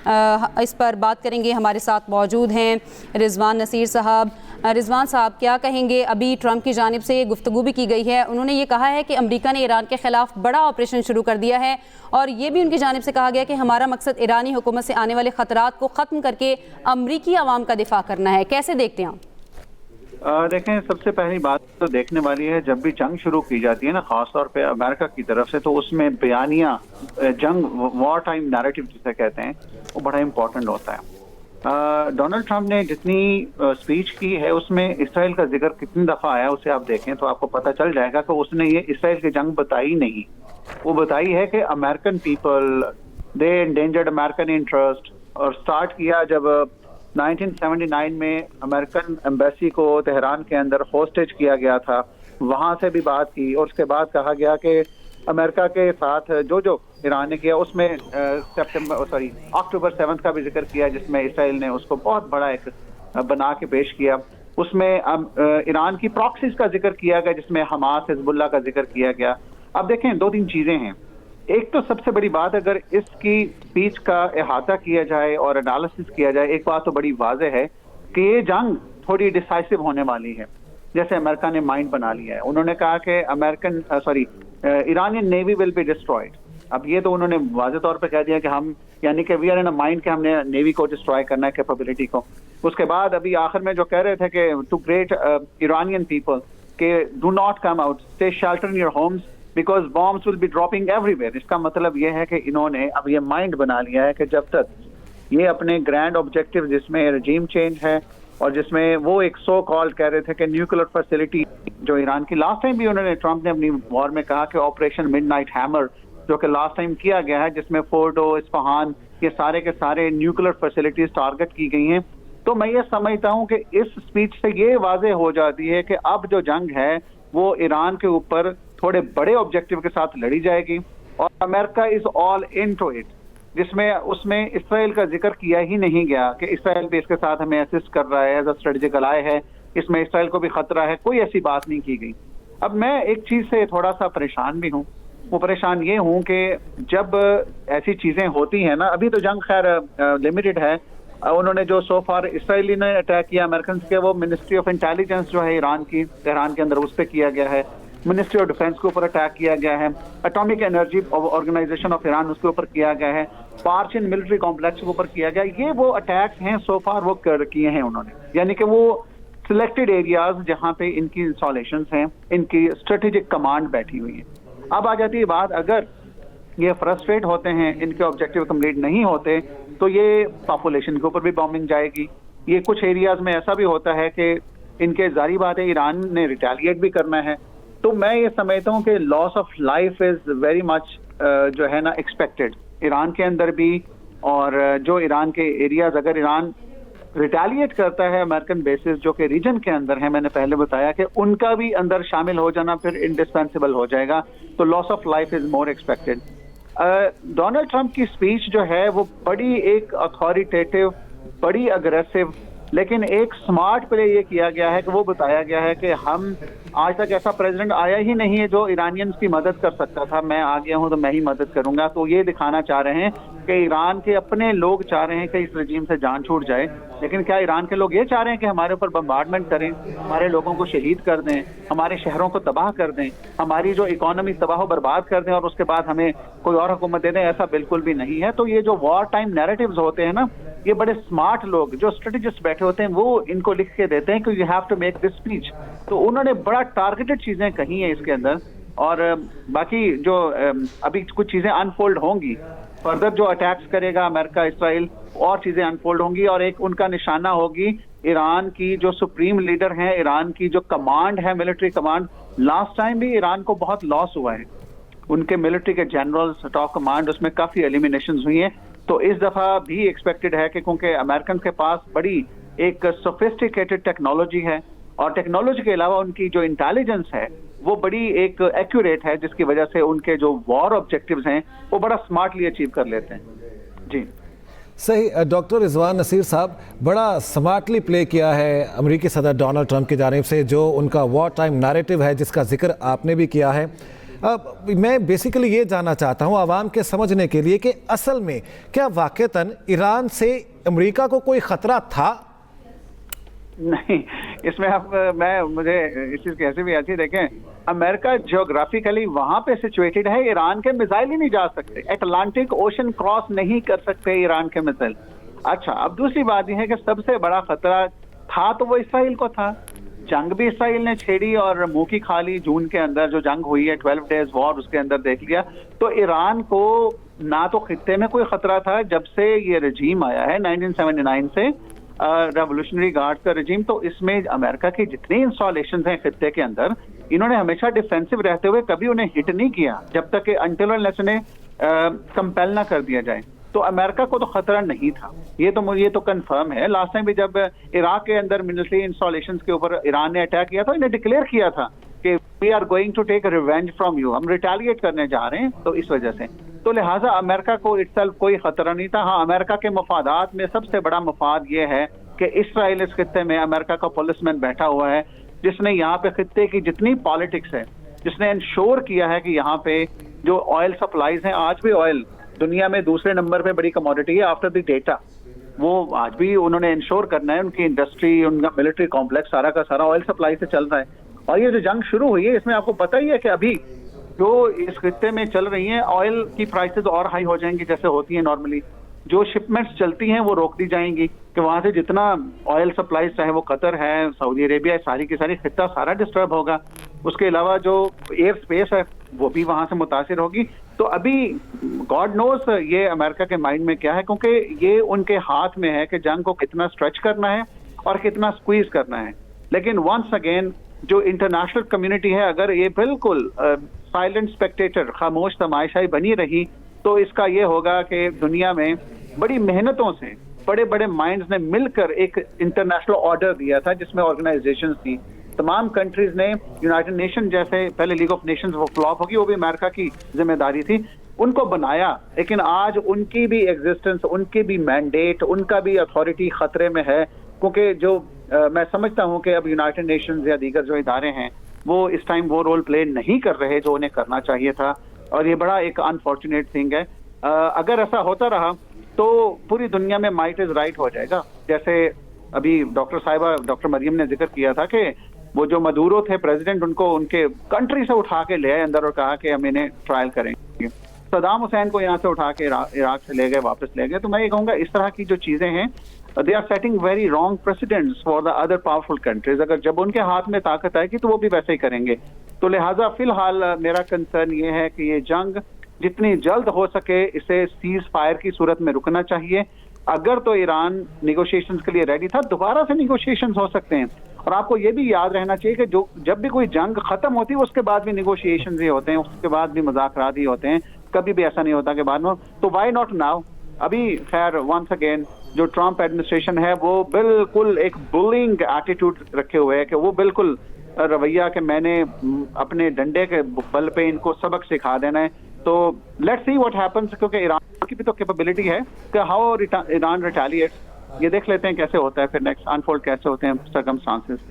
اس پر بات کریں گے. ہمارے ساتھ موجود ہیں رضوان نصیر صاحب. رضوان صاحب کیا کہیں گے؟ ابھی ٹرمپ کی جانب سے گفتگو بھی کی گئی ہے. انہوں نے یہ کہا ہے کہ امریکہ نے ایران کے خلاف بڑا آپریشن شروع کر دیا ہے اور یہ بھی ان کی جانب سے کہا گیا کہ ہمارا مقصد ایرانی حکومت سے آنے والے خطرات کو ختم کر کے امریکی عوام کا دفاع کرنا ہے. کیسے دیکھتے ہیں آپ؟ دیکھیں، سب سے پہلی بات تو دیکھنے والی ہے، جب بھی جنگ شروع کی جاتی ہے نا، خاص طور پہ امریکہ کی طرف سے، تو اس میں بیانیہ جنگ، وار ٹائم نیریٹو جسے کہتے ہیں، وہ بڑا امپورٹنٹ ہوتا ہے. ڈونلڈ ٹرمپ نے جتنی اسپیچ کی ہے اس میں اسرائیل کا ذکر کتنی دفعہ آیا اسے آپ دیکھیں تو آپ کو پتہ چل جائے گا کہ اس نے یہ اسرائیل کی جنگ بتائی نہیں. وہ بتائی ہے کہ American people they endangered American interest, اور سٹارٹ کیا جب 1979 میں امریکن ایمبیسی کو تہران کے اندر ہوسٹیج کیا گیا تھا، وہاں سے بھی بات کی، اور اس کے بعد کہا گیا کہ امریکہ کے ساتھ جو ایران نے کیا اس میں اکتوبر 7 کا بھی ذکر کیا، جس میں اسرائیل نے اس کو بہت بڑا ایک بنا کے پیش کیا. اس میں ایران کی پراکسیز کا ذکر کیا گیا، جس میں حماس، حزب اللہ کا ذکر کیا گیا. اب دیکھیں، دو تین چیزیں ہیں. ایک تو سب سے بڑی بات، اگر اس کی اسپیچ کا احاطہ کیا جائے اور انالیسس کیا جائے، ایک بات تو بڑی واضح ہے کہ یہ جنگ تھوڑی ڈیسائسو ہونے والی ہے. جیسے امریکہ نے مائنڈ بنا لیا ہے، انہوں نے کہا کہ Iranian navy will be destroyed. اب یہ تو انہوں نے واضح طور پہ کہہ دیا کہ ہم، یعنی کہ we are in a mind کہ ہم نے نیوی کو ڈسٹرائے کرنا ہے، کیپیبلٹی کو. اس کے بعد ابھی آخر میں جو کہہ رہے تھے کہ ٹو گریٹ ایرانین پیپل کہ do not come out, stay shelter in your homes because bombs will be dropping everywhere. اس کا مطلب یہ ہے کہ انہوں نے اب یہ مائنڈ بنا لیا ہے کہ جب تک یہ اپنے گرینڈ آبجیکٹو، جس میں رجیم چینج ہے اور جس میں وہ ایک سو کالڈ کہہ رہے تھے کہ نیوکلیر فیسلٹی جو ایران کی، لاسٹ ٹائم بھی انہوں نے، ٹرمپ نے اپنی وار میں کہا کہ آپریشن مڈ نائٹ ہیمر جو کہ لاسٹ ٹائم کیا گیا ہے، جس میں فورڈو، اصفہان، یہ سارے کے سارے نیوکلیر فیسلٹیز ٹارگٹ کی گئی ہیں. تو میں یہ سمجھتا ہوں کہ اس اسپیچ سے یہ واضح ہو جاتی ہے کہ اب جو جنگ ہے وہ ایران کے اوپر تھوڑے بڑے آبجیکٹو کے ساتھ لڑی جائے گی، اور امریکہ از آل ان ٹو اٹ، جس میں اس میں اسرائیل کا ذکر کیا ہی نہیں گیا کہ اسرائیل بھی اس کے ساتھ ہمیں اسسٹ کر رہا ہے، ایز اے اسٹریٹجک الائے ہے، اس میں اسرائیل کو بھی خطرہ ہے. کوئی ایسی بات نہیں کی گئی. اب میں ایک چیز سے تھوڑا سا پریشان بھی ہوں. وہ پریشان یہ ہوں کہ جب ایسی چیزیں ہوتی ہیں نا، ابھی تو جنگ خیر لمیٹڈ ہے. انہوں نے جو سو فار اسرائیلی نے اٹیک کیا امریکنز کے، وہ منسٹری آف انٹیلیجنس جو ہے ایران کی، تہران کے اندر، اس پہ کیا گیا ہے. منسٹری آف ڈیفینس کے اوپر اٹیک کیا گیا ہے. Atomic energy organisation of Iran, اس کے اوپر کیا گیا ہے. پارچن ملٹری کمپلیکس کے اوپر کیا گیا. یہ وہ اٹیکس ہیں سو فار وہ کیے ہیں انہوں نے، یعنی کہ وہ سلیکٹڈ ایریاز جہاں پہ ان کی انسٹالیشنز ہیں، ان کی اسٹریٹجک کمانڈ بیٹھی ہوئی ہے. اب آ جاتی ہے بات، اگر یہ فرسٹریٹ ہوتے ہیں، ان کے آبجیکٹو کمپلیٹ نہیں ہوتے، تو یہ پاپولیشن کے اوپر بھی بامبنگ جائے گی. یہ کچھ ایریاز میں ایسا بھی ہوتا ہے کہ ان کے ظاہری بات ہے ایران نے ریٹیلیٹ بھی کرنا ہے. تو میں یہ سمجھتا ہوں کہ loss of life is very much جو ہے نا ایکسپیکٹڈ ایران کے اندر بھی، اور جو ایران کے ایریاز اگر ایران ریٹیلیٹ کرتا ہے امریکن بیسز جو کہ ریجن کے اندر ہیں، میں نے پہلے بتایا کہ ان کا بھی اندر شامل ہو جانا پھر انڈسپینسیبل ہو جائے گا. تو loss of life is more expected. Donald Trump کی اسپیچ جو ہے وہ بڑی ایک اتھارٹیٹیو، بڑی اگریسو، لیکن ایک سمارٹ پلے یہ کیا گیا ہے کہ وہ بتایا گیا ہے کہ ہم، آج تک ایسا پریزیڈنٹ آیا ہی نہیں ہے جو ایرانینز کی مدد کر سکتا تھا. میں آ گیا ہوں تو میں ہی مدد کروں گا. تو یہ دکھانا چاہ رہے ہیں کہ ایران کے اپنے لوگ چاہ رہے ہیں کہ اس رجیم سے جان چھوٹ جائے، لیکن کیا ایران کے لوگ یہ چاہ رہے ہیں کہ ہمارے اوپر بمبارڈمنٹ کریں، ہمارے لوگوں کو شہید کر دیں، ہمارے شہروں کو تباہ کر دیں، ہماری جو اکانومی تباہ و برباد کر دیں اور اس کے بعد ہمیں کوئی اور حکومت دے دیں؟ ایسا بالکل بھی نہیں ہے. تو یہ جو وار ٹائم نیریٹیوز ہوتے ہیں نا، یہ بڑے اسمارٹ لوگ جو اسٹریٹجسٹ بیٹھے ہوتے ہیں وہ ان کو لکھ کے دیتے ہیں کہ you have to make this speech. تو انہوں نے بڑا ٹارگیٹڈ چیزیں کہی ہیں اس کے اندر، اور باقی جو ابھی کچھ چیزیں انفولڈ ہوں گی، فردر جو اٹیکس کرے گا امریکہ، اسرائیل، اور چیزیں انفولڈ ہوں گی. اور ایک ان کا نشانہ ہوگی ایران کی جو سپریم لیڈر ہیں، ایران کی جو کمانڈ ہے، ملٹری کمانڈ. لاسٹ ٹائم بھی ایران کو بہت لاس ہوا ہے، ان کے ملٹری کے جنرلز، ٹاپ کمانڈ، اس میں کافی ایلیمینیشنز ہوئی ہیں. تو اس دفعہ بھی ایکسپیکٹڈ ہے کہ کیونکہ امریکن کے پاس بڑی ایک سوفسٹیکیٹڈ ٹیکنالوجی ہے، اور ٹیکنالوجی کے علاوہ ان کی جو انٹیلیجنس ہے وہ بڑی ایک ایکوریٹ ہے، جس کی وجہ سے ان کے جو وار آبجیکٹیوز ہیں وہ بڑا سمارٹلی اچیو کر لیتے ہیں. جی صحیح. ڈاکٹر رضوان نصیر صاحب، بڑا سمارٹلی پلے کیا ہے امریکی صدر ڈونلڈ ٹرمپ کی جانب سے جو ان کا وار ٹائم نیریٹو ہے، جس کا ذکر آپ نے بھی کیا ہے. میں بیسیکلی یہ جاننا چاہتا ہوں عوام کے سمجھنے کے لیے کہ اصل میں کیا واقعتاً ایران سے امریکہ کو کوئی خطرہ تھا؟ نہیں، اس میں مجھے اس چیز کیسے بھی آتی ہے، دیکھیں امریکہ جیوگرافیکلی وہاں پہ سچویٹڈ ہے، ایران کے میزائل ہی نہیں جا سکتے، اٹلانٹک اوشن کراس نہیں کر سکتے ایران کے میزائل۔ اچھا، اب دوسری بات یہ ہے کہ سب سے بڑا خطرہ تھا تو وہ اسرائیل کو تھا، جنگ بھی اسرائیل نے چھیڑی اور منہ کی کھا لی، جون کے اندر جو جنگ ہوئی ہے 12 days وار، اس کے اندر دیکھ لیا تو ایران کو نہ تو خطے میں کوئی خطرہ تھا جب سے یہ رجیم آیا ہے 1979 سے، ریولوشنری گارڈ کا رجیم، تو اس میں امریکہ کی جتنی انسٹالیشنز ہیں خطے کے اندر انہوں نے ہمیشہ ڈیفینسو رہتے ہوئے کبھی انہیں ہٹ نہیں کیا جب تک کہ انٹل انلیس انہیں کمپیل نہ کر دیا جائے، تو امریکہ کو تو خطرہ نہیں تھا، یہ تو کنفرم ہے۔ لاسٹ ٹائم بھی جب عراق کے اندر ملٹری انسٹالیشنز کے اوپر ایران نے اٹیک کیا تھا، انہیں ڈکلیئر کیا تھا کہ we are going to take revenge from you, ہم ریٹیلیٹ کرنے جا رہے ہیں، تو اس وجہ سے تو لہٰذا امریکہ کو اٹسیلف کوئی خطرہ نہیں تھا۔ ہاں، امریکہ کے مفادات میں سب سے بڑا مفاد یہ ہے کہ اسرائیل اس خطے میں امریکہ کا پولیس مین بیٹھا ہوا ہے جس نے یہاں پہ خطے کی جتنی پالیٹکس ہے، جس نے انشور کیا ہے کہ یہاں پہ جو آئل سپلائیز ہیں، آج بھی آئل دنیا میں دوسرے نمبر پہ بڑی کموڈٹی ہے آفٹر دی ڈیٹا، وہ آج بھی انہوں نے انشور کرنا ہے، ان کی انڈسٹری، ان کا ملٹری کمپلیکس سارا کا سارا آئل سپلائی سے چل رہا ہے۔ اور یہ جو جنگ شروع ہوئی ہے اس میں آپ کو پتہ ہی ہے کہ ابھی جو اس خطے میں چل رہی ہیں آئل کی پرائسز اور ہائی ہو جائیں گی جیسے ہوتی ہیں نارملی، جو شپمنٹس چلتی ہیں وہ روک دی جائیں گی کہ وہاں سے جتنا آئل سپلائز چاہے وہ قطر ہے، سعودی عربیہ ہے، ساری کی ساری خطہ سارا ڈسٹرب ہوگا۔ اس کے علاوہ جو ایئر سپیس ہے وہ بھی وہاں سے متاثر ہوگی۔ تو ابھی گاڈ نوز یہ امریکہ کے مائنڈ میں کیا ہے، کیونکہ یہ ان کے ہاتھ میں ہے کہ جنگ کو کتنا اسٹریچ کرنا ہے اور کتنا سکویز کرنا ہے۔ لیکن ونس اگین جو انٹرنیشنل کمیونٹی ہے اگر یہ بالکل سائلنٹ اسپیکٹیٹر، خاموش تماشائی بنی رہی تو اس کا یہ ہوگا کہ دنیا میں بڑی محنتوں سے بڑے بڑے مائنڈز نے مل کر ایک انٹرنیشنل آرڈر دیا تھا جس میں آرگنائزیشنز تھی، تمام کنٹریز نے، یونائٹڈ نیشن جیسے پہلے لیگ آف نیشنز وہ فلاپ ہوگی، وہ بھی امریکہ کی ذمہ داری تھی، ان کو بنایا، لیکن آج ان کی بھی ایگزسٹنس، ان کی بھی مینڈیٹ، ان کا بھی اتھارٹی خطرے میں ہے، کیونکہ جو میں سمجھتا ہوں کہ اب یونائٹڈ نیشنز یا دیگر جو ادارے ہیں وہ اس ٹائم وہ رول پلے نہیں کر رہے جو انہیں کرنا چاہیے تھا، اور یہ بڑا ایک انفارچونیٹ تھنگ ہے۔ اگر ایسا ہوتا رہا تو پوری دنیا میں مائٹ از رائٹ ہو جائے گا، جیسے ابھی ڈاکٹر مریم نے ذکر کیا تھا کہ وہ جو مدورو تھے پریزیڈنٹ، ان کو ان کے کنٹری سے اٹھا کے لے آئے اندر اور کہا کہ ہم انہیں ٹرائل کریں گے، صدام حسین کو یہاں سے اٹھا کے عراق سے لے گئے، واپس لے گئے۔ تو میں یہ کہوں گا اس طرح کی جو چیزیں ہیں they are setting very wrong precedents for the other powerful countries، اگر جب ان کے ہاتھ میں طاقت آئے گی تو وہ بھی ویسے ہی کریں گے۔ تو لہٰذا فی الحال میرا کنسرن یہ ہے کہ یہ جنگ جتنی جلد ہو سکے اسے سیز فائر کی صورت میں رکنا چاہیے۔ اگر تو ایران نیگوشیشنز کے لیے ریڈی تھا، دوبارہ سے نیگوشیشنز ہو سکتے ہیں، اور آپ کو یہ بھی یاد رہنا چاہیے کہ جب بھی کوئی جنگ ختم ہوتی ہے اس کے بعد بھی نیگوشیشنز ہی ہوتے ہیں، اس کے بعد بھی مذاکرات ہی ہوتے ہیں، کبھی بھی ایسا نہیں ہوتا کہ بعد میں، تو وائی ناٹ ناؤ؟ ابھی خیر ونس اگین جو ٹرمپ ایڈمنسٹریشن ہے وہ بالکل ایک بولنگ ایٹیٹیوڈ رکھے ہوئے ہے کہ وہ بالکل رویہ کہ میں نے اپنے ڈنڈے کے بل پہ ان کو سبق سکھا دینا ہے۔ تو لیٹس سی واٹ ہیپنس، کیونکہ ایران کی بھی تو کیپیبلٹی ہے کہ ہاؤ ایران ریٹیلیٹس، یہ دیکھ لیتے ہیں کیسے ہوتا ہے، پھر نیکسٹ انفولڈ کیسے ہوتے ہیں سرکمسٹانسز۔